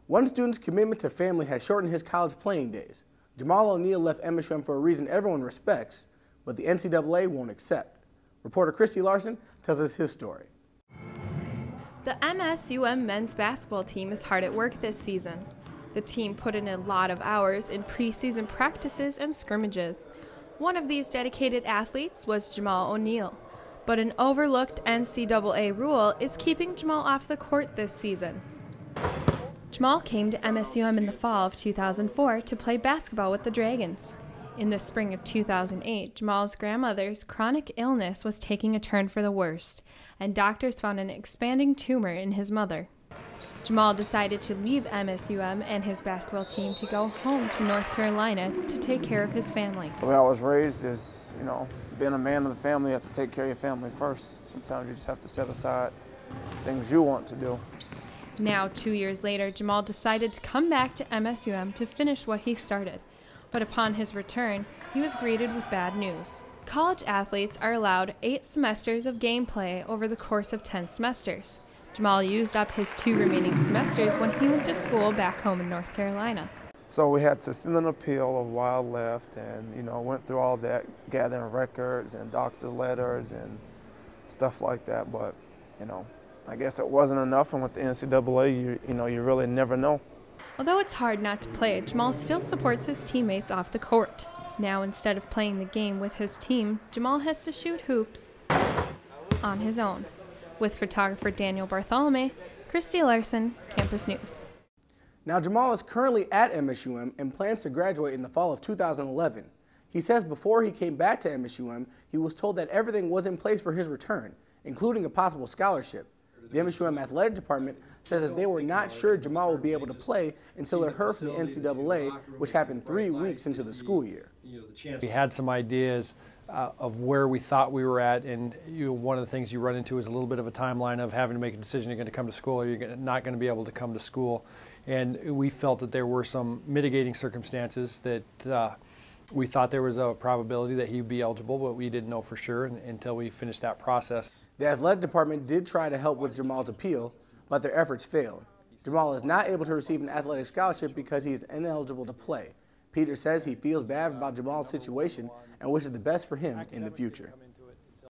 One student's commitment to family has shortened his college playing days. Jamal O'Neal left MSUM for a reason everyone respects, but the NCAA won't accept. Reporter Christy Larson tells us his story. The MSUM men's basketball team is hard at work this season. The team put in a lot of hours in preseason practices and scrimmages. One of these dedicated athletes was Jamal O'Neal, but an overlooked NCAA rule is keeping Jamal off the court this season. Jamal came to MSUM in the fall of 2004 to play basketball with the Dragons. In the spring of 2008, Jamal's grandmother's chronic illness was taking a turn for the worst, and doctors found an expanding tumor in his mother. Jamal decided to leave MSUM and his basketball team to go home to North Carolina to take care of his family. The way I was raised is, being a man of the family, you have to take care of your family first. Sometimes you just have to set aside things you want to do. Now, 2 years later, Jamal decided to come back to MSUM to finish what he started. But upon his return, he was greeted with bad news. College athletes are allowed 8 semesters of gameplay over the course of 10 semesters. Jamal used up his 2 remaining semesters when he went to school back home in North Carolina. So we had to send an appeal of why I left and, went through all that, gathering records and doctor letters and stuff like that. But, I guess it wasn't enough, and with the NCAA, you really never know. Although it's hard not to play, Jamal still supports his teammates off the court. Now, instead of playing the game with his team, Jamal has to shoot hoops on his own. With photographer Daniel Bartholomew, Christy Larson, Campus News. Now, Jamal is currently at MSUM and plans to graduate in the fall of 2011. He says before he came back to MSUM, he was told that everything was in place for his return, including a possible scholarship. The MSUM athletic department says that they were not sure Jamal would be able to play until they heard from the NCAA, which happened 3 weeks into the school year. We had some ideas of where we thought we were at, and one of the things you run into is a little bit of a timeline of having to make a decision: you're going to come to school or you're not going to be able to come to school. And we felt that there were some mitigating circumstances that we thought there was a probability that he'd be eligible, but we didn't know for sure until we finished that process. The athletic department did try to help with Jamal's appeal, but their efforts failed. Jamal is not able to receive an athletic scholarship because he is ineligible to play. Peter says he feels bad about Jamal's situation and wishes the best for him in the future.